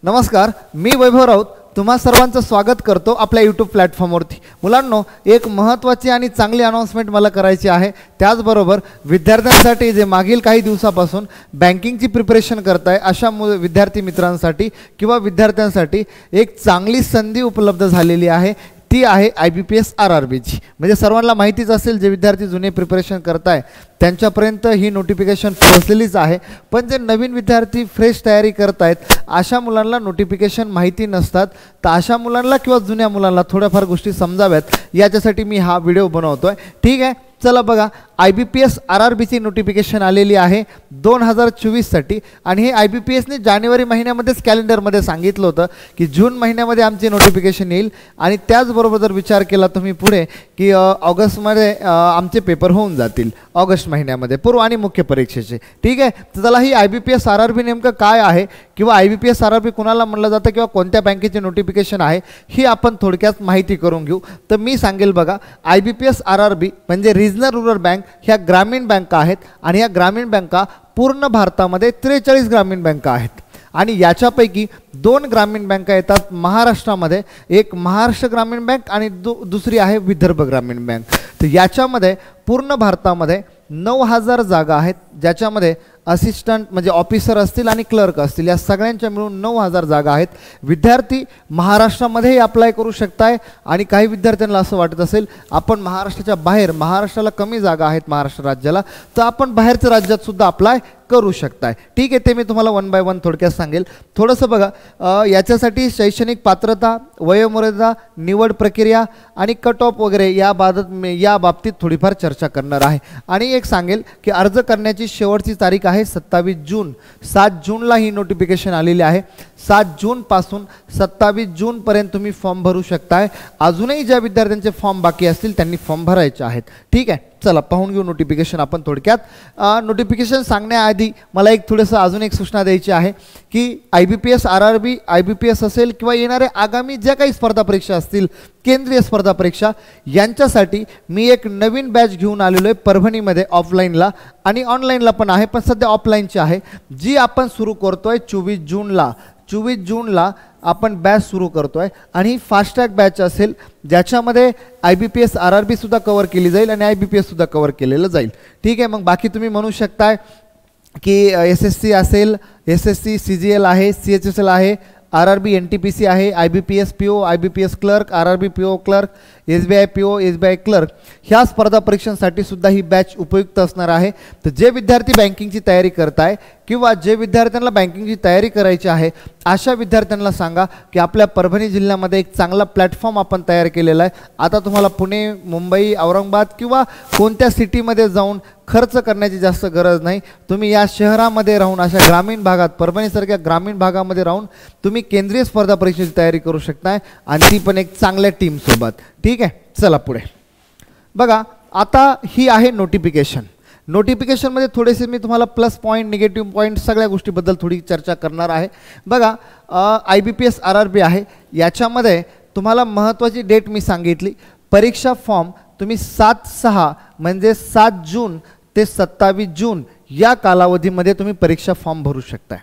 नमस्कार, मी वैभव राऊत तुम्हा सर्वांचं स्वागत करतो आपल्या यूट्यूब प्लॅटफॉर्मवरती। मुलांनो, एक महत्त्वाची आणि चांगली अनाउन्समेंट मला करायची आहे। त्याचबरोबर विद्यार्थ्यांसाठी जे मागील काही दिवसापासून बँकिंगची प्रिपरेशन करताय अशा विद्यार्थी मित्रांसाठी किंवा विद्यार्थ्यांसाठी एक चांगली संधी उपलब्ध झालेली आहे। ती आहे IBPS RRBची। म्हणजे सर्वांना माहितीच असेल, जे विद्यार्थी जुने प्रिपरेशन करताय त्यांच्यापर्यंत ही नोटिफिकेशन पोहोचलेलीच आहे। पण जे नवीन विद्यार्थी फ्रेश तयारी करतायत अशा मुलांना नोटिफिकेशन माहिती नसतात, तर अशा मुलांना किंवा जुन्या मुलांना थोड्याफार गोष्टी समजाव्यात याच्यासाठी मी हा व्हिडिओ बनवतोय। ठीक आहे, चला बघा, IBPS RRBची नोटिफिकेशन आलेली आहे 2024 साठी। आणि हे IBPSने जानेवारी महिन्यामध्येच कॅलेंडरमध्ये सांगितलं होतं की जून महिन्यामध्ये आमची नोटिफिकेशन येईल। आणि त्याचबरोबर जर विचार केला तुम्ही पुढे की ऑगस्टमध्ये आमचे पेपर होऊन जातील, ऑगस्ट महिन्यामध्ये पूर्व आणि मुख्य परीक्षेचे। ठीक आहे, तर चला ही IBPS RRB नेमकं काय आहे किंवा IBPS RRB कुणाला म्हणलं जातं किंवा कोणत्या बँकेचे नोटिफिकेशन आहे ही आपण थोडक्यात माहिती करून घेऊ। तर मी सांगेल बघा, IBPS RRB म्हणजे रिजनल रूरल बँक ह्या ग्रामीण बँका आहेत। आणि या ग्रामीण बँका पूर्ण भारतामध्ये 43 ग्रामीण बँका आहेत। आणि याच्यापैकी 2 ग्रामीण बँका येतात महाराष्ट्रामध्ये, एक महाराष्ट्र ग्रामीण बँक आणि दुसरी आहे विदर्भ ग्रामीण बँक। तर याच्यामध्ये पूर्ण भारतामध्ये 9000 जागा आहेत, ज्याच्यामध्ये असिस्टंट म्हणजे ऑफिसर असतील आणि क्लर्क असतील, या सगळ्यांच्या मिळून 9000 जागा आहेत। विद्यार्थी महाराष्ट्रामध्येही अप्लाय करू शकताय आणि काही विद्यार्थ्यांना असं वाटत असेल आपण महाराष्ट्राच्या बाहेर, महाराष्ट्राला कमी जागा आहेत महाराष्ट्र राज्याला, तर आपण बाहेरच्या राज्यात सुद्धा अप्लाय करू शकताय। ठीक आहे, ते मी तुम्हाला 1 बाय 1 थोडक्यात सांगेल। थोडंसं बघा, याच्यासाठी शैक्षणिक पात्रता, वयोमर्यादा, निवड प्रक्रिया आणि कट ऑफ वगैरे या बाबतीत थोडीफार चर्चा करणार आहे। आणि एक सांगेल की अर्ज करण्याची शेवटची तारीख आहे 27 जून। 7 जूनला ही नोटिफिकेशन आलेली आहे। 7 जूनपासून 27 जूनपर्यंत तुम्ही फॉर्म भरू शकताय। अजूनही ज्या विद्यार्थ्यांचे फॉर्म बाकी असतील त्यांनी फॉर्म भरायचे आहेत। ठीक आहे, चला पाहून घेऊ नोटिफिकेशन आपण थोडक्यात। नोटिफिकेशन सांगण्याआधी मला एक थोडंसं अजून एक सूचना द्यायची आहे की IBPS RRB, IBPS असेल किंवा येणारे आगामी ज्या काही स्पर्धा परीक्षा असतील, केंद्रीय स्पर्धा परीक्षा, यांच्यासाठी मी एक नवीन बॅच घेऊन आलेलो आहे परभणीमध्ये ऑफलाईनला आणि ऑनलाईनला पण आहे, पण सध्या ऑफलाईनची आहे, जी आपण सुरू करतोय 24 जूनला। 24 जूनला आपण बॅच सुरू करतोय आणि ही फास्ट ट्रॅक बॅच असेल, ज्याच्यामध्ये IBPS RRB सुद्धा कव्हर केली जाईल आणि IBPS सुद्धा कव्हर केलेलं जाईल। ठीक आहे, मग बाकी तुम्ही म्हणू शकताय की SSC असेल, SSC CGL आहे, CHSL आहे, RRB NTPC आहे, IBPS PO, IBPS clerk, RRB PO clerk, SBI PO, SBI clerk, ह्या स्पर्धा परीक्षांसाठी सुद्धा ही बॅच उपयुक्त असणार आहे। तर जे विद्यार्थी बँकिंगची तयारी करताय किंवा जे विद्यार्थ्यांना बँकिंगची तयारी करायची आहे अशा विद्यार्थ्यांना सांगा की आपल्या परभणी जिल्ह्यामध्ये एक चांगला प्लॅटफॉर्म आपण तयार केलेला आहे। आता तुम्हाला पुणे, मुंबई, औरंगाबाद किंवा कोणत्या सिटीमध्ये जाऊन खर्च करण्याची जास्त गरज नाही। तुम्ही या शहरामध्ये राहून, अशा ग्रामीण भागात, परभणीसारख्या ग्रामीण भागामध्ये राहून तुम्ही केंद्रीय स्पर्धा परीक्षेची तयारी करू शकताय, आणि ती पण एक चांगल्या टीमसोबत। ठीक आहे, चला पुढे बघा। आता ही आहे नोटिफिकेशन। नोटिफिकेशनमध्ये थोडेसे मी तुम्हाला प्लस पॉईंट, निगेटिव्ह पॉईंट सगळ्या गोष्टीबद्दल थोडी चर्चा करणार आहे। बघा, IBPS RRB आहे, याच्यामध्ये तुम्हाला महत्त्वाची डेट मी सांगितली, परीक्षा फॉर्म तुम्ही 7/6 म्हणजे 7 जून ते 27 जून या कालावधीमध्ये तुम्ही परीक्षा फॉर्म भरू शकताय।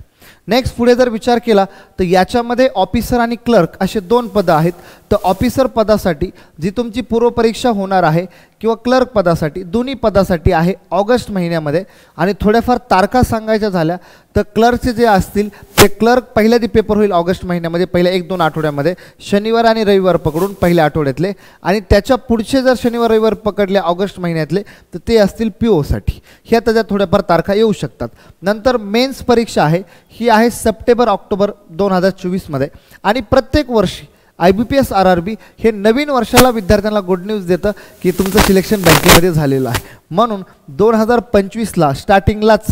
नेक्स्ट पुढे जर विचार केला तर याच्यामध्ये ऑफिसर आणि क्लर्क असे 2 पदं आहेत। तर ऑफिसर पदासाठी जी तुमची पूर्व परीक्षा होणार आहे किंवा क्लर्क पदासाठी, दोन्ही पदासाठी आहे ऑगस्ट महिन्यामध्ये। आणि थोड्याफार तारखा सांगायच्या झाल्या तर क्लर्कचे जे असतील ते क्लर्क पहिल्या पेपर होईल ऑगस्ट महिन्यामध्ये, पहिल्या 1-2 आठवड्यामध्ये, शनिवार आणि रविवार पकडून पहिल्या आठवड्यातले, आणि त्याच्या पुढचे जर शनिवार रविवार पकडले ऑगस्ट महिन्यातले तर ते असतील PO साठी। ह्या त्याच्या थोड्याफार तारखा येऊ शकतात। नंतर मेन्स परीक्षा आहे, ही आहे सप्टेंबर-ऑक्टोबर 2024 मध्ये। आणि प्रत्येक वर्षी IBPS RRB हे नवीन वर्षाला विद्यार्थ्यांना गुड न्यूज देतं की तुमचं सिलेक्शन बँकेमध्ये झालेलं आहे। म्हणून 2025ला स्टार्टिंगलाच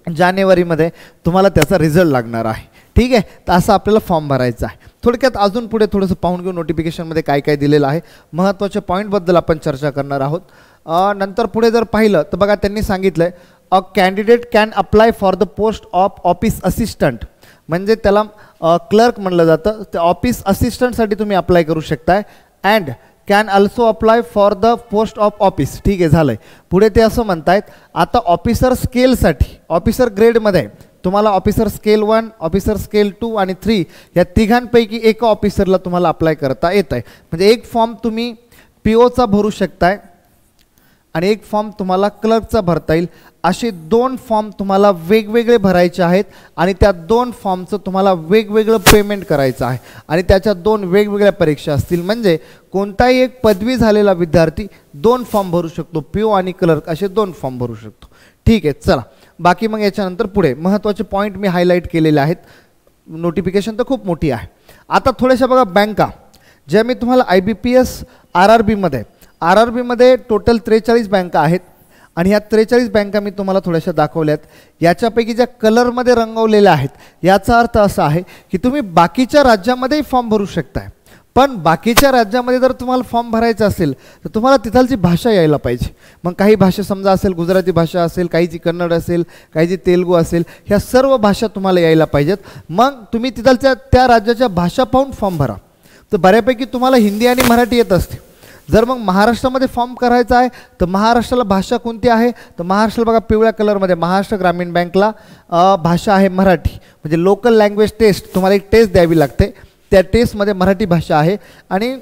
जानेवारीमध्ये तुम्हाला त्याचा रिझल्ट लागणार आहे। ठीक आहे, तर असं आपल्याला फॉर्म भरायचा आहे। थोडक्यात अजून पुढे थोडंसं पाहून घेऊ नोटिफिकेशनमध्ये काय काय दिलेलं आहे, महत्त्वाच्या पॉईंटबद्दल आपण चर्चा करणार आहोत। नंतर पुढे जर पाहिलं तर बघा, त्यांनी सांगितलं आहे a candidate can apply for the post of office assistant, म्हणजे त्याला क्लर्क म्हणलं जातं, ते ऑफिस असिस्टंटसाठी तुम्ही अप्लाय करू शकताय। And can also apply for the post of office. ठीक आहे, झालं आहे। पुढे ते असं म्हणतायत, आता ऑफिसर स्केलसाठी, ऑफिसर ग्रेडमध्ये तुम्हाला ऑफिसर स्केल 1, ऑफिसर स्केल 2 आणि 3 या तिघांपैकी एका ऑफिसरला तुम्हाला अप्लाय करता येत आहे. म्हणजे एक फॉर्म तुम्ही POचा भरू शकताय आणि एक फॉर्म तुम्हाला क्लर्कचा भरता येईल. असे 2 फॉर्म तुम्हाला वेगवेगळे भरायचे आहेत आणि त्या 2 फॉर्मचं तुम्हाला वेगवेगळं पेमेंट करायचं आहे आणि त्याच्या 2 वेगवेगळ्या परीक्षा असतील. म्हणजे कोणताही एक पदवी झालेला विद्यार्थी 2 फॉर्म भरू शकतो, PO आणि क्लर्क असे 2 फॉर्म भरू शकतो. ठीक आहे, चला बाकी मग याच्यानंतर पुढे महत्त्वाचे पॉईंट मी हायलाईट केलेले आहेत. नोटिफिकेशन तर खूप मोठी आहे. आता थोड्याशा बघा बँका ज्या मी तुम्हाला IBPS RRB मध्ये टोटल 43 बँका आहेत आणि ह्या 43 बँका मी तुम्हाला थोड्याशा दाखवल्यात. याच्यापैकी ज्या कलरमध्ये रंगवलेल्या आहेत याचा अर्थ असा आहे की तुम्ही बाकीच्या राज्यामध्येही फॉर्म भरू शकताय. पण बाकीच्या राज्यामध्ये जर तुम्हाला फॉर्म भरायचा असेल तर तुम्हाला तिथलची भाषा यायला पाहिजे. मग काही भाषा समजा असेल, गुजराती भाषा असेल, काहीची कन्नड असेल, काहीची तेलुगू असेल, ह्या सर्व भाषा तुम्हाला यायला पाहिजेत. मग तुम्ही तिथलच्या त्या राज्याच्या भाषा पाहून फॉर्म भरा. तर बऱ्यापैकी तुम्हाला हिंदी आणि मराठी येत असते. जर मग महाराष्ट्रामध्ये फॉर्म करायचा आहे तर महाराष्ट्राला भाषा कोणती आहे तर महाराष्ट्राला बघा पिवळ्या कलरमध्ये महाराष्ट्र ग्रामीण बँकला भाषा आहे मराठी. म्हणजे लोकल लँग्वेज टेस्ट तुम्हाला एक टेस्ट द्यावी लागते. त्या टेस्टमध्ये मराठी भाषा आहे आणि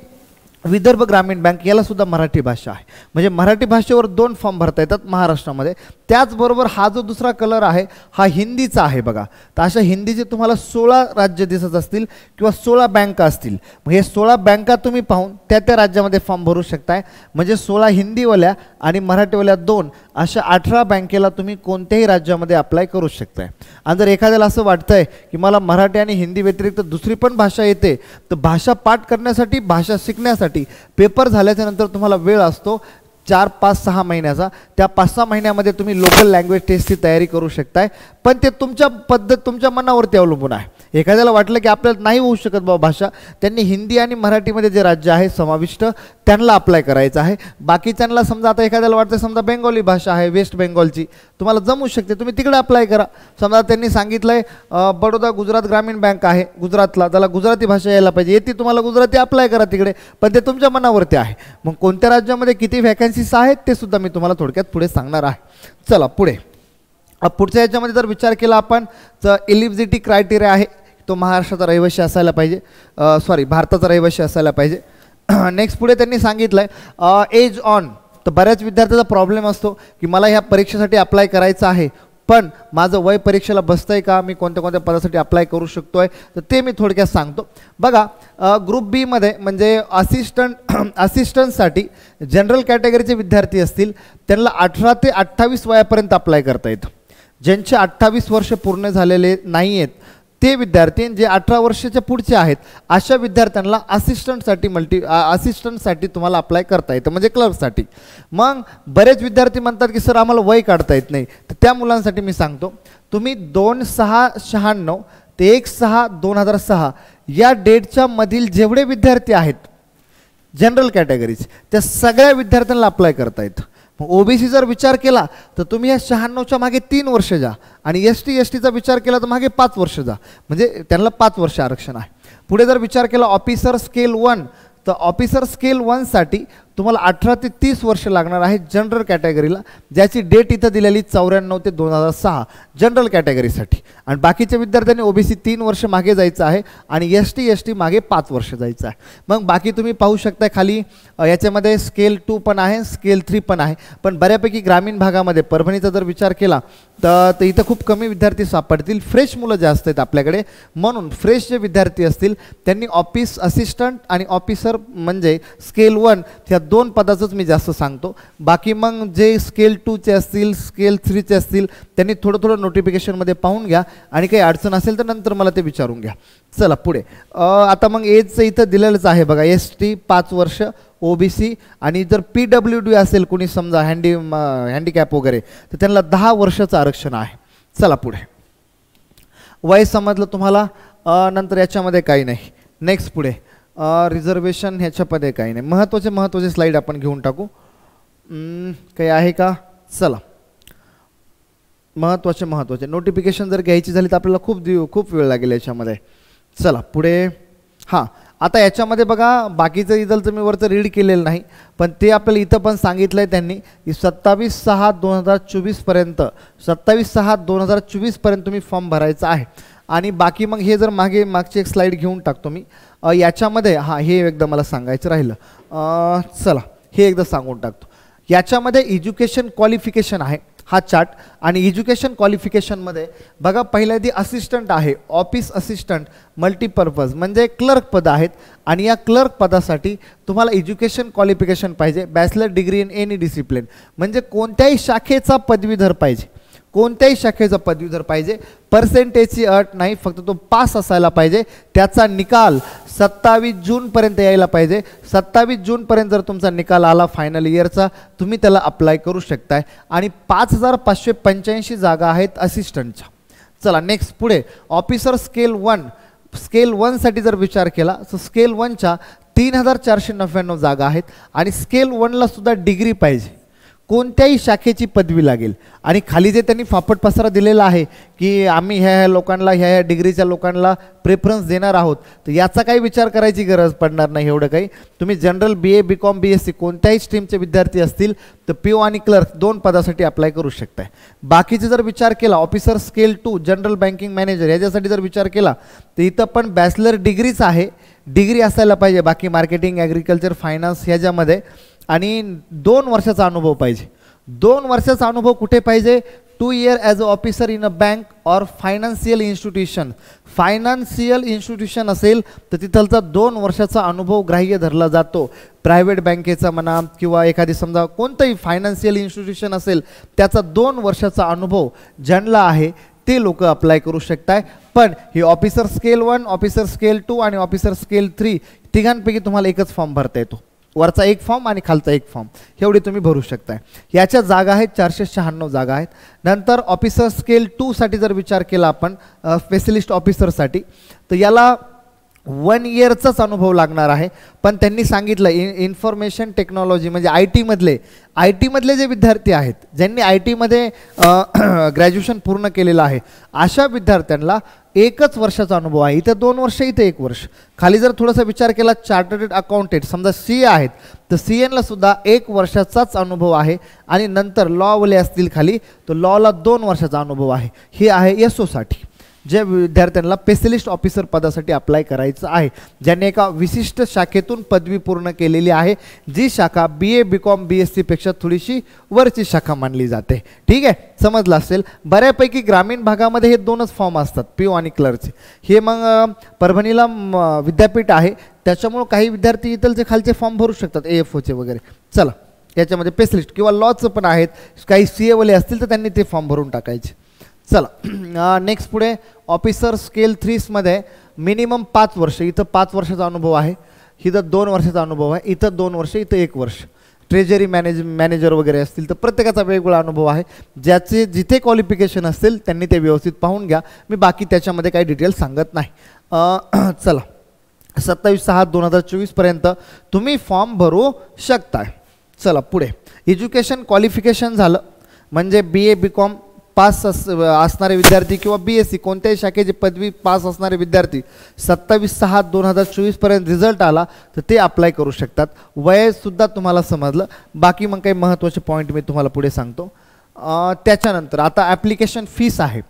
विदर्भ ग्रामीण बँक यालासुद्धा मराठी भाषा आहे. म्हणजे मराठी भाषेवर 2 फॉर्म भरता येतात महाराष्ट्रामध्ये. त्याचबरोबर हा जो दुसरा कलर आहे हा हिंदीचा आहे बघा. तर अशा हिंदीचे तुम्हाला 16 राज्य दिसत असतील किंवा 16 बँका असतील. मग हे 16 बँका तुम्ही पाहून त्या राज्यामध्ये फॉर्म भरू शकताय. म्हणजे 16 हिंदीवाल्या आणि मराठीवाल्या 2 अशा 18 बँकेला तुम्ही कोणत्याही राज्यामध्ये अप्लाय करू शकताय. आणि जर एखाद्याला असं वाटतंय की मला मराठी आणि हिंदी व्यतिरिक्त दुसरी पण भाषा येते तर भाषा पाठ करण्यासाठी, भाषा शिकण्यासाठी पेपर झाल्याच्या नंतर तुम्हाला वेळ असतो 4, 5, 6 महिन्याचा. त्या 5-6 महिन्यामध्ये तुम्ही लोकल लँग्वेज टेस्टची तयारी करू शकताय. पण ते तुमच्या पद्धत, तुमच्या मनावरती अवलंबून आहे. एखाद्याला वाटलं की आपल्याला नाही होऊ शकत बाबा भाषा, त्यांनी हिंदी आणि मराठीमध्ये जे राज्य आहे समाविष्ट त्यांना अप्लाय करायचं आहे. बाकीच्यांना समजा आता एखाद्याला वाटतं समजा बेंगोली भाषा आहे वेस्ट बेंगॉलची, तुम्हाला जमू शकते, तुम्ही तिकडे अप्लाय करा. समजा त्यांनी सांगितलं आहे बडोदा गुजरात ग्रामीण बँक आहे गुजरातला, त्याला गुजराती भाषा यायला पाहिजे, येते तुम्हाला गुजराती अप्लाय करा तिकडे. पण ते तुमच्या मनावरती आहे. मग कोणत्या राज्यामध्ये किती व्हॅकन्सीज आहेत ते सुद्धा मी तुम्हाला थोडक्यात पुढे सांगणार आहे. चला पुढे पुढच्या याच्यामध्ये जर विचार केला आपण तर एलिजिबिलिटी क्रायटेरिया आहे तो महाराष्ट्राचा रहिवासी असायला पाहिजे, भारताचा रहिवासी असायला पाहिजे. नेक्स्ट पुढे त्यांनी सांगितलं आहे एज ऑन. तर बऱ्याच विद्यार्थ्याचा प्रॉब्लेम असतो की मला ह्या परीक्षेसाठी अप्लाय करायचं आहे पण माझं वय परीक्षेला बसतंय का, मी कोणत्या कोणत्या पदासाठी अप्लाय करू शकतोय, तर ते मी थोडक्यात सांगतो. बघा ग्रुप बी मध्ये म्हणजे असिस्टंटसाठी जनरल कॅटेगरीचे विद्यार्थी असतील त्यांना 18 ते 28 वयापर्यंत अप्लाय करता येतं. ज्यांचे 28 वर्ष पूर्ण झालेले नाही आहेत ते विद्यार्थी जे 18 वर्षाच्या पुढचे आहेत अशा विद्यार्थ्यांना असिस्टंटसाठी तुम्हाला अप्लाय करता येतं म्हणजे क्लर्कसाठी. मग बरेच विद्यार्थी म्हणतात की सर आम्हाला वय काढता येत नाही, तर त्या मुलांसाठी मी सांगतो तुम्ही 2/6/96 ते 1/6/2006 या डेटच्या मधील जेवढे विद्यार्थी आहेत जनरल कॅटेगरीज त्या सगळ्या विद्यार्थ्यांना अप्लाय करता येतं. मग OBC जर विचार केला तर तुम्ही या 96च्या मागे 3 वर्ष जा आणि ST/STचा विचार केला तर मागे 5 वर्ष जा, म्हणजे त्यांना 5 वर्ष आरक्षण आहे. पुढे जर विचार केला ऑफिसर स्केल 1 तर ऑफिसर स्केल 1साठी तुम्हाला 18 ते 30 वर्ष लागणार आहे जनरल कॅटेगरीला, ज्याची डेट इथं दिलेली 94 ते 2006 जनरल कॅटेगरीसाठी. आणि बाकीच्या विद्यार्थ्यांनी OBC 3 वर्ष मागे जायचं आहे आणि ST/ST मागे 5 वर्ष जायचं आहे. मग बाकी तुम्ही पाहू शकता खाली याच्यामध्ये स्केल 2 पण आहे, स्केल 3 पण आहे. पण बऱ्यापैकी ग्रामीण भागामध्ये परभणीचा जर विचार केला तर इथं खूप कमी विद्यार्थी सापडतील, फ्रेश मुलं जास्त आहेत आपल्याकडे. म्हणून फ्रेश जे विद्यार्थी असतील त्यांनी ऑफिस असिस्टंट आणि ऑफिसर म्हणजे स्केल 1 ह्या 2 पदाचंच मी जास्त सांगतो. बाकी मग जे स्केल 2चे असतील, स्केल 3चे असतील त्यांनी थोडं नोटिफिकेशनमध्ये पाहून घ्या आणि काही अडचण असेल तर नंतर मला ते विचारून घ्या. चला पुढे आता मग एजचं इथं दिलेलंच आहे बघा. ST 5 वर्ष, OBC आणि जर PWD असेल कुणी समजा हँडिकॅप वगैरे तर त्यांना 10 वर्षाचं आरक्षण आहे. चला पुढे वय समजलं तुम्हाला. नंतर याच्यामध्ये काही नाही. नेक्स्ट पुढे रिझर्वेशन ह्याच्यामध्ये काही नाही. महत्त्वाचे स्लाईड आपण घेऊन टाकू. काही आहे का? चला महत्त्वाचे नोटिफिकेशन जर घ्यायची झाली तर आपल्याला खूप वेळ लागेल याच्यामध्ये. चला पुढे. हां आता याच्यामध्ये बघा बाकीचं इथलचं मी वरचं रीड केलेलं नाही, पण ते आपल्याला इथं पण सांगितलं आहे त्यांनी की 27/6/2024 पर्यंत 27/6/2024 पर्यंत तुम्ही फॉर्म भरायचा आहे. आणि बाकी मग हे जर मागची एक स्लाईड घेऊन टाकतो मी याच्यामध्ये. हां, हे एकदा मला सांगायचं राहिलं, चला हे एकदा सांगून टाकतो. याच्यामध्ये एज्युकेशन क्वालिफिकेशन आहे हा चार्ट. आणि एज्युकेशन क्वालिफिकेशनमध्ये बघा पहिल्यांदा असिस्टंट आहे, ऑफिस असिस्टंट मल्टीपर्पज म्हणजे क्लर्क पद आहेत. आणि या क्लर्क पदासाठी तुम्हाला एज्युकेशन क्वालिफिकेशन पाहिजे bachelor degree in any discipline, म्हणजे कोणत्याही शाखेचा पदवीधर पाहिजे, कोणत्याही शाखेचा पदवीधर पाहिजे. पर्सेंटेजची अट नाही, फक्त तो पास असायला पाहिजे. त्याचा निकाल 27 जूनपर्यंत यायला पाहिजे. 27 जूनपर्यंत जर तुमचा निकाल आला फायनल इयरचा, तुम्ही त्याला अप्लाय करू शकताय. आणि 5585 जागा आहेत असिस्टंटच्या. चला नेक्स्ट पुढे ऑफिसर स्केल 1. स्केल 1साठी जर विचार केला तर स्केल 1च्या 3499 जागा आहेत. आणि स्केल 1ला सुद्धा डिग्री पाहिजे, कोणत्याही शाखेची पदवी लागेल. आणि खाली जे त्यांनी फापट पसारा दिलेला आहे की आम्ही ह्या लोकांना ह्या डिग्रीच्या लोकांना प्रेफरन्स देणार आहोत, तर याचा काही विचार करायची गरज पडणार नाही एवढं काही. तुम्ही जनरल BA BCom BSc कोणत्याही स्ट्रीमचे विद्यार्थी असतील तर PO आणि क्लर्क 2 पदासाठी अप्लाय करू शकताय. बाकीचे जर विचार केला officer scale 2 general banking manager याच्यासाठी जर विचार केला तर इथं पण बॅचलर डिग्रीच आहे, डिग्री असायला पाहिजे. बाकी मार्केटिंग ॲग्रिकल्चर फायनान्स ह्याच्यामध्ये. आणि 2 वर्षाचा अनुभव पाहिजे. 2 वर्षाचा अनुभव कुठे पाहिजे? 2 years as a officer in a bank or financial institution. Financial institution असेल तर तिथलचा 2 वर्षाचा अनुभव ग्राह्य धरला जातो. प्रायव्हेट बँकेचा म्हणा किंवा एखादी समजा कोणतंही फायनान्शियल इन्स्टिट्यूशन असेल त्याचा 2 वर्षाचा अनुभव ज्यांना आहे ते लोक अप्लाय करू शकताय. पण हे ऑफिसर स्केल 1, ऑफिसर स्केल 2 आणि ऑफिसर स्केल 3 तिघांपैकी तुम्हाला एकच फॉर्म भरता येतो. वरचा एक फॉर्म आणि खालचा एक फॉर्म एवढी तुम्ही भरू शकताय. याच्या जागा आहेत 496 जागा आहेत. नंतर ऑफिसर स्केल 2 साठी जर विचार केला आपण स्पेशलिस्ट ऑफिसरसाठी तर याला 1 yearचाच अनुभव लागणार आहे. पण त्यांनी सांगितलं इन्फॉर्मेशन टेक्नॉलॉजी म्हणजे आय टीमधले जे विद्यार्थी आहेत ज्यांनी IT मध्ये ग्रॅज्युएशन पूर्ण केलेलं आहे अशा विद्यार्थ्यांना 1 वर्षाचा अनुभव आहे. इथं 2 वर्ष, इथं 1 वर्ष. खाली जर थोडासा विचार केला चार्टर्ड अकाउंटंट समजा CA आहेत तर CNला सुद्धा 1 वर्षाचाच अनुभव आहे. आणि नंतर लॉवाले असतील खाली तर लॉला 2 वर्षाचा अनुभव आहे. हे आहे SO साठी, जे विद्यार्थ्यांना स्पेशलिस्ट ऑफिसर पदासाठी अप्लाय करायचं आहे ज्यांनी एका विशिष्ट शाखेतून पदवी पूर्ण केलेली आहे, जी शाखा BA BCom BSc पेक्षा थोडीशी वरची शाखा मानली जाते. ठीक आहे, समजलं असेल. बऱ्यापैकी ग्रामीण भागामध्ये हे 2च फॉर्म असतात PO आणि क्लर्कचे. हे मग परभणीला विद्यापीठ आहे त्याच्यामुळं काही विद्यार्थी इथलचे खालचे फॉर्म भरू शकतात AFOचे वगैरे. चला याच्यामध्ये स्पेशलिस्ट किंवा लॉचं पण आहेत, काही CA वाले असतील तर त्यांनी ते फॉर्म भरून टाकायचे. चला नेक्स्ट पुढे ऑफिसर स्केल 3 मध्ये मिनिमम 5 वर्ष. इथं 5 वर्षाचा अनुभव आहे, इथं 2 वर्षाचा अनुभव आहे, इथं 2 वर्ष, इथं 1 वर्ष. ट्रेजरी मॅनेजर वगैरे असतील तर प्रत्येकाचा वेगवेगळा अनुभव आहे. ज्याचे जिथे क्वालिफिकेशन असतील त्यांनी ते व्यवस्थित पाहून घ्या. मी बाकी त्याच्यामध्ये काही डिटेल्स सांगत नाही. चला 27/6/2024 पर्यंत तुम्ही फॉर्म भरू शकताय. चला पुढे एज्युकेशन क्वालिफिकेशन झालं म्हणजे BA BCom पास असणारे विद्यार्थी किंवा BSc कोणत्याही शाखेची पदवी पास असणारे विद्यार्थी 27/6/2024 पर्यंत रिझल्ट आला तर ते अप्लाय करू शकतात. वयसुद्धा तुम्हाला समजलं. बाकी मग काही महत्त्वाचे पॉईंट मी तुम्हाला पुढे सांगतो. त्याच्यानंतर आता ॲप्लिकेशन फीस आहे.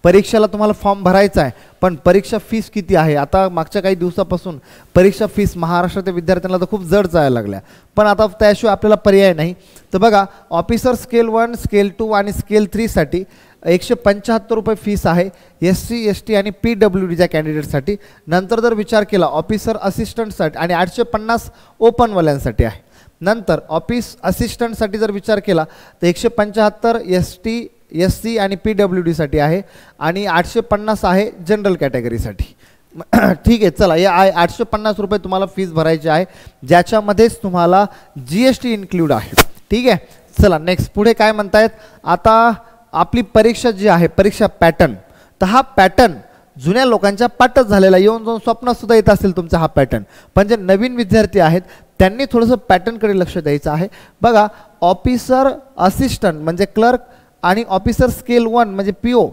परीक्षेला तुम्हाला फॉर्म भरायचा आहे पण परीक्षा फीस किती आहे? आता मागच्या काही दिवसापासून परीक्षा फीस महाराष्ट्रातील विद्यार्थ्यांना तर खूप जड जायला लागल्या, पण आता त्याशिवाय आपल्याला पर्याय नाही. तर बघा ऑफिसर स्केल 1, स्केल 2 आणि स्केल 3 साठी 175 रुपये फीस आहे SC ST आणि PWDच्या कॅन्डिडेटसाठी. नंतर जर विचार केला ऑफिसर असिस्टंटसाठी आणि 850 ओपनवाल्यांसाठी आहे. नंतर ऑफिस असिस्टंटसाठी जर विचार केला तर 175 ST SC आणि PWDसाठी आहे आणि 850 आहे जनरल कॅटेगरीसाठी. ठीक आहे, चला या 850 रुपये तुम्हाला फीस भरायची आहे ज्याच्यामध्येच तुम्हाला GST इन्क्लूड आहे. ठीक आहे, चला नेक्स्ट पुढे काय म्हणतायत. आता आपली परीक्षा जी आहे परीक्षा पॅटर्न, तर हा पॅटर्न जुन्या लोकांच्या पाठच झालेला, येऊन जाऊन स्वप्नातसुद्धा येत असेल तुमचा हा पॅटर्न. पण जे नवीन विद्यार्थी आहेत त्यांनी थोडंसं पॅटर्नकडे लक्ष द्यायचं आहे. बघा ऑफिसर असिस्टंट म्हणजे क्लर्क आणि ऑफिसर स्केल 1 म्हणजे PO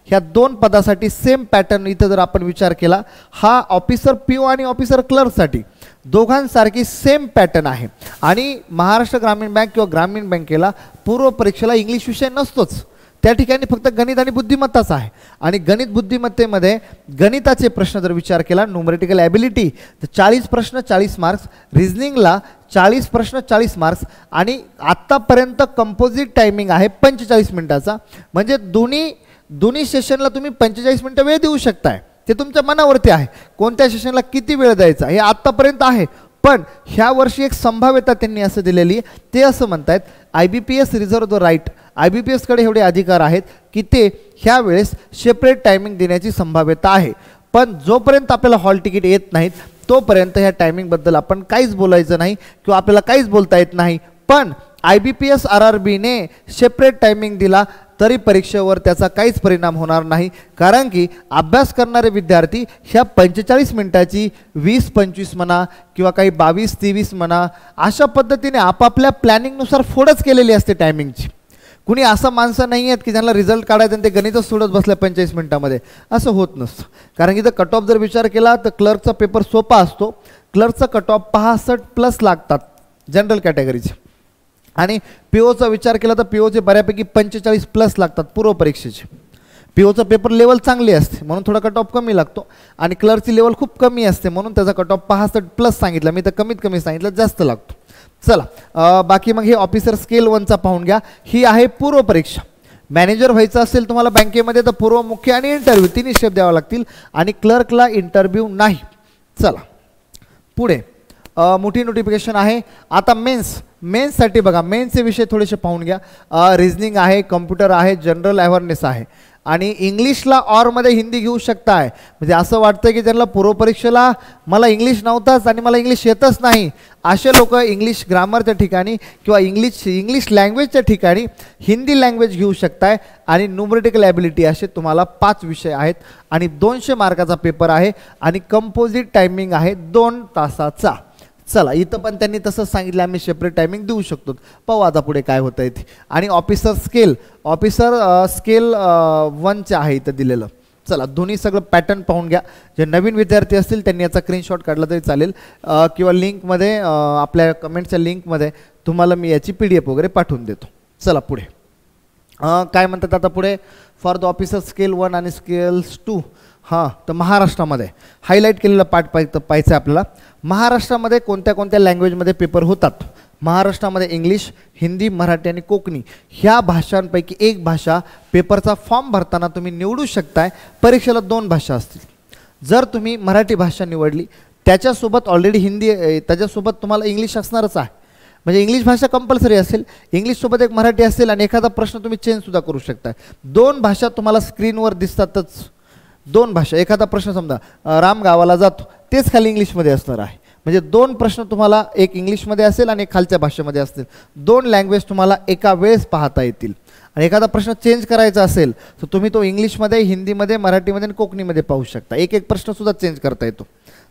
ह्या दोन पदासाठी सेम पॅटर्न इथं जर आपण विचार केला, हा ऑफिसर PO आणि ऑफिसर क्लर्कसाठी दोघांसारखी सेम पॅटर्न आहे. आणि महाराष्ट्र ग्रामीण बँक किंवा ग्रामीण बँकेला पूर्व परीक्षेला इंग्लिश विषय नसतोच, त्या ठिकाणी फक्त गणित आणि बुद्धिमत्ताच आहे. आणि गणित बुद्धिमत्तेमध्ये गणिताचे प्रश्न जर विचार केला, न्यूमरिटिकल ॲबिलिटी, तर 40 प्रश्न 40 मार्क्स, रिझनिंगला 40 प्रश्न 40 मार्क्स, आणि आत्तापर्यंत कंपोजिट टायमिंग आहे 45 मिनिटाचा. म्हणजे दोन्ही सेशनला तुम्ही 45 मिनिटं वेळ देऊ शकताय. ते तुमच्या मनावरती आहे कोणत्या सेशनला किती वेळ द्यायचा, हे आत्तापर्यंत आहे. पण ह्या वर्षी एक संभाव्यता त्यांनी असं दिलेली आहे, ते असं म्हणतायत IBPS रिझर्व द राईट, IBPSकडे एवढे अधिकार आहेत की ते ह्या वेळेस सेपरेट टायमिंग देण्याची संभाव्यता आहे. पण जोपर्यंत आपल्याला हॉल तिकीट येत नाहीत तोपर्यंत ह्या टायमिंगबद्दल आपण काहीच बोलायचं नाही किंवा आपल्याला काहीच बोलता येत नाही. पण IBPS RRBने सेपरेट टायमिंग दिला तरी परीक्षेवर त्याचा काहीच परिणाम होणार नाही, कारण की अभ्यास करणारे विद्यार्थी ह्या 45 मिनिटाची 20-25 म्हणा किंवा काही 22-23 म्हणा अशा पद्धतीने आपापल्या प्लॅनिंगनुसार फोडच केलेली असते टायमिंगची. कुणी असं माणसं नाही आहेत की ज्यांना रिझल्ट काढायचं आणि ते गणितच सोडत बसल्या 45 मिनिटामध्ये, असं होत नसतं. कारण की जर कट ऑफ जर विचार केला तर क्लर्कचा पेपर सोपा असतो. क्लर्कचा कट ऑफ 65+ लागतात जनरल कॅटेगरीचे, आणि POचा विचार केला तर POचे बऱ्यापैकी 45+ लागतात पूर्व परीक्षेचे. POचा पेपर लेवल चांगली असते म्हणून थोडा कट ऑफ कमी लागतो, आणि क्लर्कची लेवल खूप कमी असते म्हणून त्याचा कट ऑफ 65+ सांगितला, मी तर कमीत कमी सांगितलं, जास्त लागतो. चला बाकी मग हे ऑफिसर स्केल 1चा पाहून घ्या. ही आहे पूर्व परीक्षा. मॅनेजर व्हायचं असेल तुम्हाला बँकेमध्ये तर पूर्व, मुख्य आणि इंटरव्ह्यू तिन्ही स्टेप द्यावा लागतील, आणि क्लर्कला इंटरव्ह्यू नाही. चला पुढे मोठी नोटिफिकेशन आहे. आता मेन्ससाठी बघा, मेन्सचे विषय थोडेसे पाहून घ्या. रिझनिंग आहे, कम्प्युटर आहे, जनरल अवेअरनेस आहे, आणि इंग्लिशला ऑरमध्ये हिंदी घेऊ शकताय. म्हणजे असं वाटतं की ज्यांना पूर्व परीक्षेला मला इंग्लिश नव्हताच आणि मला इंग्लिश येतच नाही, असे लोक इंग्लिश ग्रामरच्या ठिकाणी किंवा इंग्लिश लँग्वेजच्या ठिकाणी हिंदी लँग्वेज घेऊ शकताय. आणि न्यूमरिटिकल ॲबिलिटी असे तुम्हाला 5 विषय आहेत, आणि 200 मार्काचा पेपर आहे, आणि कंपोजिट टायमिंग आहे 2 तासाचा. चला इथं पण त्यांनी तसंच सांगितलं, आम्ही सेपरेट टायमिंग देऊ शकतो. पाहू आता पुढे काय होतं आहे ते. आणि ऑफिसर स्केल 1चे आहे इथं दिलेलं. चला दोन्ही सगळं पॅटर्न पाहून घ्या. जे नवीन विद्यार्थी असतील त्यांनी याचा स्क्रीनशॉट काढला तरी चालेल, किंवा लिंकमध्ये आपल्या कमेंटच्या लिंकमध्ये तुम्हाला मी याची PDF वगैरे पाठवून देतो. चला पुढे काय म्हणतात आता पुढे. फॉर द ऑफिसर स्केल 1 आणि स्केल्स 2, हां तर महाराष्ट्रामध्ये हायलाईट केलेला पार्ट पाहायचं आहे आपल्याला. महाराष्ट्रामध्ये कोणत्या कोणत्या लँग्वेजमध्ये पेपर होतात. महाराष्ट्रामध्ये इंग्लिश, हिंदी, मराठी आणि कोकणी ह्या भाषांपैकी एक भाषा पेपरचा फॉर्म भरताना तुम्ही निवडू शकताय. परीक्षेला 2 भाषा असतील. जर तुम्ही मराठी भाषा निवडली त्याच्यासोबत ऑलरेडी हिंदी, त्याच्यासोबत तुम्हाला इंग्लिश असणारच आहे. म्हणजे इंग्लिश भाषा कंपल्सरी असेल, इंग्लिशसोबत एक मराठी असेल, आणि एखादा प्रश्न तुम्ही चेंजसुद्धा करू शकताय. 2 भाषा तुम्हाला स्क्रीनवर दिसतातच. 2 भाषा. एखादा प्रश्न समजा राम गावाला जातो, तेच खाली इंग्लिशमध्ये असणार आहे. म्हणजे 2 प्रश्न तुम्हाला एक इंग्लिशमध्ये असेल आणि एक खालच्या भाषेमध्ये असतील. 2 लँग्वेज तुम्हाला एका वेळेस पाहता येतील. आणि एखादा प्रश्न चेंज करायचा असेल तर तुम्ही तो इंग्लिशमध्ये, हिंदीमध्ये, मराठीमध्ये आणि कोकणीमध्ये पाहू शकता. एक प्रश्नसुद्धा चेंज करता येतो.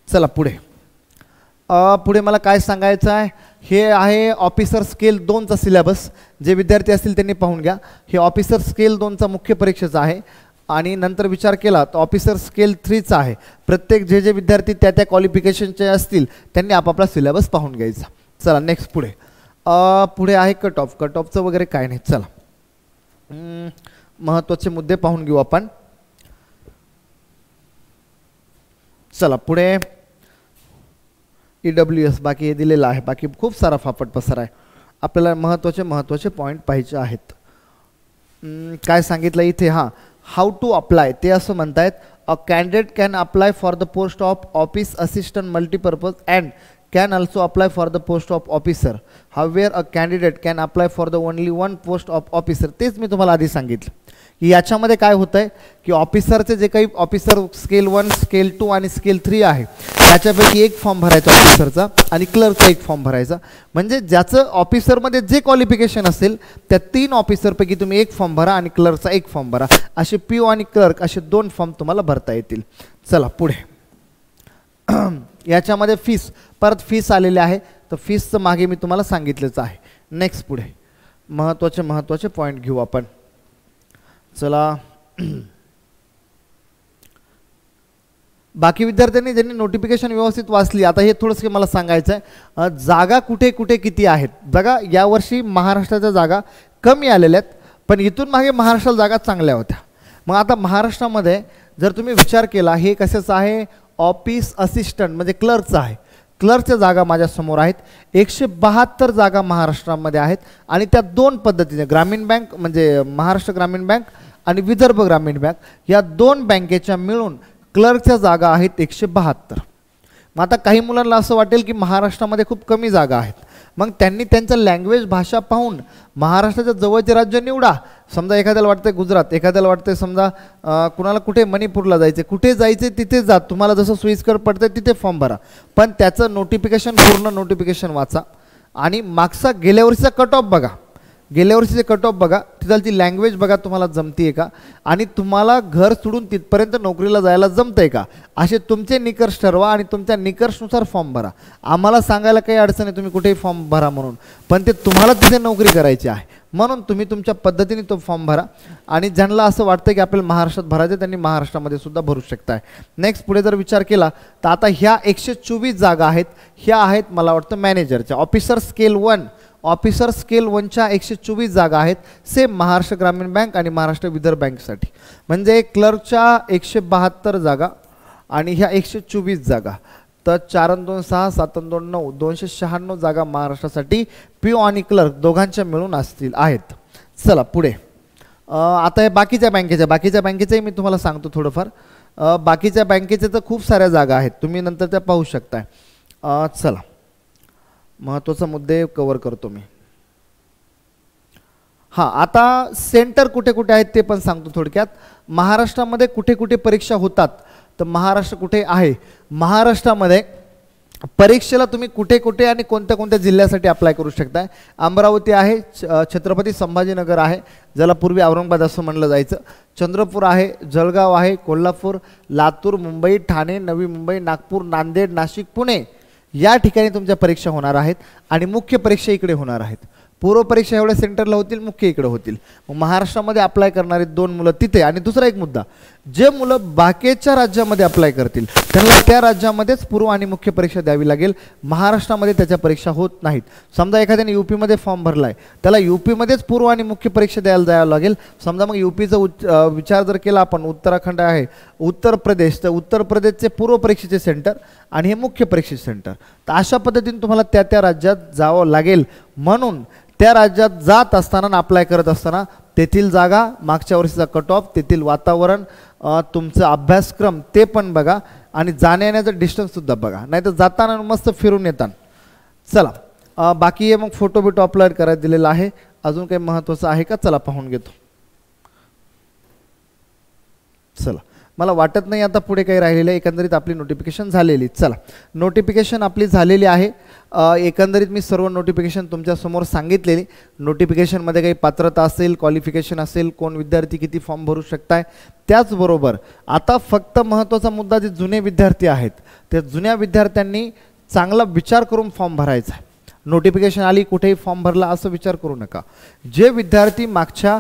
चला पुढे मला काय सांगायचं आहे. हे आहे ऑफिसर स्केल 2चा सिलेबस. जे विद्यार्थी असतील त्यांनी पाहून घ्या. हे ऑफिसर स्केल 2चा मुख्य परीक्षेचा आहे. आणि नंतर विचार केला तर ऑफिसर स्केल 3चा आहे. प्रत्येक जे विद्यार्थी त्या क्वालिफिकेशनचे असतील त्यांनी आपापला सिलेबस पाहून घ्यायचा. चला नेक्स्ट पुढे आहे कट ऑफचं वगैरे काय नाही. चला महत्त्वाचे मुद्दे पाहून घेऊ आपण. चला पुढे EWS बाकी हे दिलेलं आहे. बाकी खूप सारा फापट पसार आहे. आपल्याला महत्त्वाचे पॉईंट पाहिजे आहेत. काय सांगितलं इथे, हां हाऊ टू अप्लाय ते असं म्हणतायत. A candidate can apply for the post of office assistant multipurpose and can also apply for the post of officer. However, a candidate can apply for the only one post of officer. तेच मी तुम्हाला आधी सांगितलं की याच्यामध्ये काय होतं आहे की ऑफिसरचे जे काही ऑफिसर स्केल 1, स्केल 2 आणि स्केल 3 आहे त्याच्यापैकी एक फॉर्म भरायचा ऑफिसरचा, आणि क्लर्कचा एक फॉर्म भरायचा. म्हणजे ज्याचं ऑफिसरमध्ये जे क्वालिफिकेशन असेल त्या 3 ऑफिसरपैकी तुम्ही एक फॉर्म भरा आणि क्लर्कचा एक फॉर्म भरा. असे PO आणि क्लर्क असे 2 फॉर्म तुम्हाला भरता येतील. चला पुढे याच्यामध्ये फीस आलेले आहे. तर फीसचं मागे मी तुम्हाला सांगितलंच आहे. नेक्स्ट पुढे महत्त्वाचे पॉईंट घेऊ आपण. चला बाकी विद्यार्थ्यांनी ज्यांनी नोटिफिकेशन व्यवस्थित वाचली, आता हे थोडंसं मला सांगायचं आहे, जागा कुठे कुठे किती आहेत बघा. यावर्षी महाराष्ट्राच्या जागा कमी आलेल्या आहेत, पण इथून मागे महाराष्ट्राला जागा चांगल्या होत्या. मग आता महाराष्ट्रामध्ये जर तुम्ही विचार केला, हे कशाचं आहे, ऑफिस असिस्टंट म्हणजे क्लर्कचं आहे. क्लर्कच्या जागा माझ्यासमोर आहेत. 172 जागा महाराष्ट्रामध्ये आहेत आणि त्या दोन पद्धतीने, ग्रामीण बँक म्हणजे महाराष्ट्र ग्रामीण बँक आणि विदर्भ ग्रामीण बँक, या दोन बँकेच्या मिळून क्लर्कच्या जागा आहेत 172. मग आता काही मुलांना असं वाटेल की महाराष्ट्रामध्ये खूप कमी जागा आहेत. मग त्यांनी त्यांचं लँग्वेज भाषा पाहून महाराष्ट्राच्या जवळचे राज्य निवडा. समजा एखाद्याला वाटतं गुजरात, एखाद्याला वाटतं समजा कुणाला कुठे मणिपूरला जायचे, कुठे जायचे तिथे जा, तुम्हाला जसं सोयीस्कर पडतं तिथे फॉर्म भरा. पण त्याचं नोटिफिकेशन, पूर्ण नोटिफिकेशन वाचा आणि मागचा गेल्या वर्षीचा कट ऑफ बघा. गेल्या वर्षीचे कट ऑफ बघा, तिथलची लँग्वेज बघा तुम्हाला जमती आहे का, आणि तुम्हाला घर सोडून तिथपर्यंत नोकरीला जायला जमतं आहे का, असे तुमचे निकष ठरवा आणि तुमच्या निकषनुसार फॉर्म भरा. आम्हाला सांगायला काही अडचण आहे तुम्ही कुठेही फॉर्म भरा म्हणून, पण ते तुम्हाला तिथे नोकरी करायची आहे म्हणून तुम्ही तुमच्या पद्धतीने तो फॉर्म भरा. आणि ज्यांना असं वाटतं की आपल्याला महाराष्ट्रात भरायचं त्यांनी महाराष्ट्रामध्ये सुद्धा भरू शकताय. नेक्स्ट पुढे जर विचार केला तर आता ह्या 124 जागा आहेत, ह्या आहेत मला वाटतं मॅनेजरच्या. ऑफिसर स्केल 1, ऑफिसर स्केल 1च्या 124 जागा आहेत, सेम महाराष्ट्र ग्रामीण बँक आणि महाराष्ट्र विदर्भ बँकसाठी. म्हणजे क्लर्कच्या 172 जागा आणि ह्या 124 जागा, तर 4 आणि 2 6, 7 आणि 2 9, 296 जागा महाराष्ट्रासाठी पीओ आणि क्लर्क दोघांच्या मिळून असतील आहेत. चला पुढे. आता हे बाकीच्या बँकेचंही मी तुम्हाला सांगतो थोडंफार. बाकीच्या बँकेचे तर खूप साऱ्या जागा आहेत, तुम्ही नंतर त्या पाहू शकताय. चला महत्त्वाचे मुद्दे कव्हर करतो मी. हां, आता सेंटर कुठे कुठे आहेत ते पण सांगतो थोडक्यात. महाराष्ट्रामध्ये कुठे कुठे परीक्षा होतात, तर महाराष्ट्र कुठे आहे, महाराष्ट्रामध्ये परीक्षेला तुम्ही कुठे कुठे आणि कोणत्या कोणत्या जिल्ह्यासाठी अप्लाय करू शकताय. अमरावती आहे, छत्रपती संभाजीनगर आहे ज्याला पूर्वी औरंगाबाद असं म्हणलं जायचं, चंद्रपूर आहे, जळगाव आहे, कोल्हापूर, लातूर, मुंबई, ठाणे, नवी मुंबई, नागपूर, नांदेड, नाशिक, पुणे या ठिकाणी तुमच्या परीक्षा होणार आहेत. आणि मुख्य परीक्षा इकडे होणार आहेत. पूर्व परीक्षा एवढ्या सेंटरला होतील, मुख्य इकडे होतील. मग महाराष्ट्रामध्ये अप्लाय करणारे 2 मुलं तिथे. आणि दुसरा एक मुद्दा, जे मुलं बाकीच्या राज्यामध्ये अप्लाय करतील त्यांना त्या राज्यामध्येच पूर्व आणि मुख्य परीक्षा द्यावी लागेल, महाराष्ट्रामध्ये त्याच्या परीक्षा होत नाहीत. समजा एखाद्याने यूपीमध्ये फॉर्म भरला आहे, त्याला यूपीमध्येच पूर्व आणि मुख्य परीक्षा द्यायला जावं लागेल. समजा मग यूपीचा विचार जर केला आपण, उत्तराखंड आहे, उत्तर प्रदेश, तर उत्तर प्रदेशचे पूर्व परीक्षेचे सेंटर आणि हे मुख्य परीक्षेचे सेंटर. तर अशा पद्धतीने तुम्हाला त्या त्या राज्यात जावं लागेल. म्हणून त्या राज्यात जात असताना, अप्लाय करत असताना तेथील जागा, मागच्या वर्षीचा कट ऑफ, तेथील वातावरण, तुमचा अभ्यासक्रम ते पण बघा आणि जाण्या येण्याचं डिस्टन्ससुद्धा बघा, नाही तर जाताना मस्त फिरून येताना. चला बाकी हे मग फोटो बिटो अपलोड करायला दिलेला आहे. अजून काही महत्त्वाचं आहे का, चला पाहून घेतो. चला, मला वाटत नाही आता पुढे काही राहिलेलं आहे. एकंदरीत आपली नोटिफिकेशन झालेली. चला, नोटिफिकेशन आपली झालेली आहे. एकंदरीत मी सर्व नोटिफिकेशन तुमच्यासमोर सांगितलेली. नोटिफिकेशनमध्ये काही पात्रता असेल, क्वालिफिकेशन असेल, कोण विद्यार्थी किती फॉर्म भरू शकताय. त्याचबरोबर आता फक्त महत्त्वाचा मुद्दा, जे जुने विद्यार्थी आहेत त्या जुन्या विद्यार्थ्यांनी चांगला विचार करून फॉर्म भरायचा आहे. नोटिफिकेशन आली कुठेही फॉर्म भरला असं विचार करू नका. जे विद्यार्थी मागच्या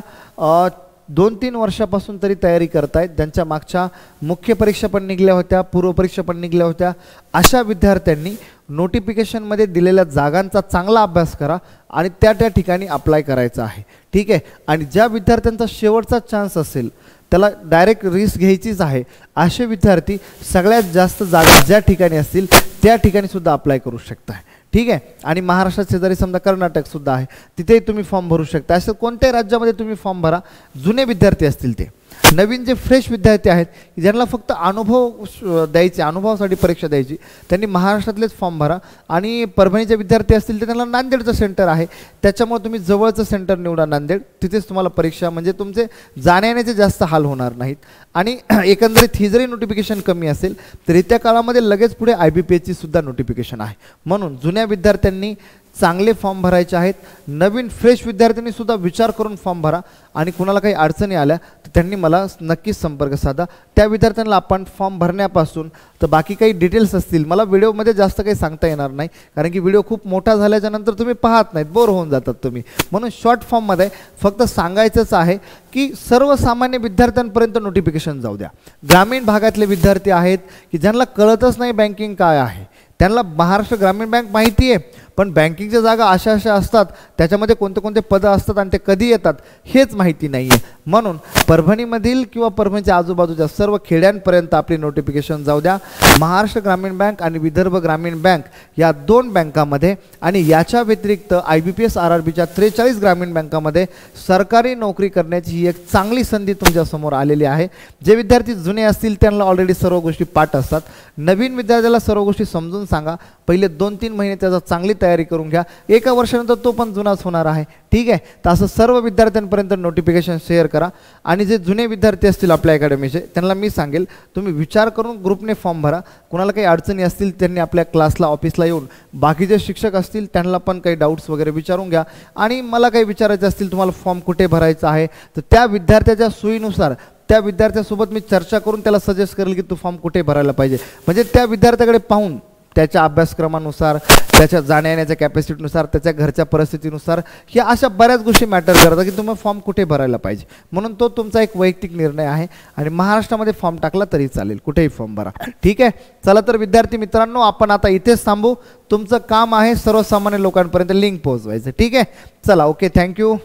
2-3 वर्षापासून तरी तयारी करतायत, ज्यांच्या मागच्या मुख्य परीक्षा पण निघल्या होत्या, पूर्व परीक्षा पण निघल्या होत्या, अशा विद्यार्थ्यांनी नोटिफिकेशनमध्ये दिलेल्या जागांचा चांगला अभ्यास करा आणि त्या त्या ठिकाणी अप्लाय करायचं आहे. ठीक आहे. आणि ज्या विद्यार्थ्यांचा शेवटचा चान्स असेल, त्याला डायरेक्ट रिस्क घ्यायचीच आहे, असे विद्यार्थी सगळ्यात जास्त जागा ज्या ठिकाणी असतील त्या ठिकाणी सुद्धा अप्लाय करू शकताय. ठीक आहे. आणि महाराष्ट्रात शेजारी समजा कर्नाटकसुद्धा आहे, तिथेही तुम्ही फॉर्म भरू शकता. असं कोणत्याही राज्यामध्ये तुम्ही फॉर्म भरा. जुने विद्यार्थी असतील ते, नवीन जे फ्रेश विद्यार्थी आहेत ज्यांना फक्त अनुभव द्यायचे, अनुभवासाठी परीक्षा द्यायची, त्यांनी महाराष्ट्रातलेच फॉर्म भरा. आणि परभणीचे विद्यार्थी असतील तर त्यांना नांदेडचं सेंटर आहे, त्याच्यामुळे तुम्ही जवळचं सेंटर निवडा नांदेड, तिथेच तुम्हाला परीक्षा, म्हणजे तुमचे जाण्याचे जास्त हाल होणार नाहीत. आणि एकंदरीत ही जरी नोटिफिकेशन कमी असेल तर येत्या काळामध्ये लगेच पुढे IBPSची सुद्धा नोटिफिकेशन आहे. म्हणून जुन्या विद्यार्थ्यांनी चांगले फॉर्म भरायचे आहेत. नवीन फ्रेश विद्यार्थ्यांनी सुद्धा विचार करून फॉर्म भरा आणि कुणाला काही अडचणी आल्या तर त्यांनी मला नक्कीच संपर्क साधा. त्या विद्यार्थ्यांना आपण फॉर्म भरण्यापासून तर बाकी काही डिटेल्स असतील मला व्हिडिओमध्ये जास्त काही सांगता येणार नाही, कारण की व्हिडिओ खूप मोठा झाल्याच्यानंतर तुम्ही पाहत नाहीत, बोर होऊन जातात तुम्ही. म्हणून शॉर्ट फॉर्ममध्ये फक्त सांगायचंच आहे की सर्वसामान्य विद्यार्थ्यांपर्यंत नोटिफिकेशन जाऊ द्या. ग्रामीण भागातले विद्यार्थी आहेत की ज्यांना कळतच नाही बँकिंग काय आहे, त्यांना महाराष्ट्र ग्रामीण बँक माहिती आहे, पण बँकिंगच्या जागा अशा असतात, त्याच्यामध्ये कोणते कोणते पदं असतात आणि ते कधी येतात हेच माहिती नाही आहे. म्हणून परभणीमधील किंवा परभणीच्या आजूबाजूच्या सर्व खेड्यांपर्यंत आपली नोटिफिकेशन जाऊ द्या. महाराष्ट्र ग्रामीण बँक आणि विदर्भ ग्रामीण बँक या 2 बँकामध्ये आणि याच्या व्यतिरिक्त IBPS RRBच्या 43 ग्रामीण बँकामध्ये सरकारी नोकरी करण्याची ही एक चांगली संधी तुमच्यासमोर आलेली आहे. जे विद्यार्थी जुने असतील त्यांना ऑलरेडी सर्व गोष्टी पाठ असतात. नवीन विद्यार्थ्याला सर्व गोष्टी समजून सांगा. पहिले 2-3 महिने त्याचा चांगली तयारी करून घ्या. 1 वर्षानंतर तो पण जुनाच होणार आहे. ठीक आहे, तर असं सर्व विद्यार्थ्यांपर्यंत नोटिफिकेशन शेअर करा. आणि जे जुने विद्यार्थी असतील आपल्या अकॅडमीचे त्यांना मी सांगेल तुम्ही विचार करून ग्रुपने फॉर्म भरा. कुणाला काही अडचणी असतील त्यांनी आपल्या क्लासला ऑफिसला येऊन बाकीचे शिक्षक असतील त्यांना पण काही डाऊट्स वगैरे विचारून घ्या. आणि मला काही विचारायचे असतील तुम्हाला फॉर्म कुठे भरायचा आहे तर त्या विद्यार्थ्याच्या सोयीनुसार त्या विद्यार्थ्यासोबत मी चर्चा करून त्याला सजेस्ट करेल की तू फॉर्म कुठे भरायला पाहिजे. म्हणजे त्या विद्यार्थ्याकडे पाहून त्याच्या अभ्यासक्रमानुसार, त्याच्या जाण्या येण्याच्या कॅपॅसिटीनुसार, त्याच्या घरच्या परिस्थितीनुसार ह्या अशा बऱ्याच गोष्टी मॅटर करतात की तुम्ही फॉर्म कुठे भरायला पाहिजे. म्हणून तो तुमचा एक वैयक्तिक निर्णय आहे आणि महाराष्ट्रामध्ये फॉर्म टाकला तरी चालेल, कुठेही फॉर्म भरा. ठीक आहे, चला तर विद्यार्थी मित्रांनो आपण आता इथेच थांबू. तुमचं काम आहे सर्वसामान्य लोकांपर्यंत लिंक पोहोचवायचं. ठीक आहे, चला, ओके, थँक्यू.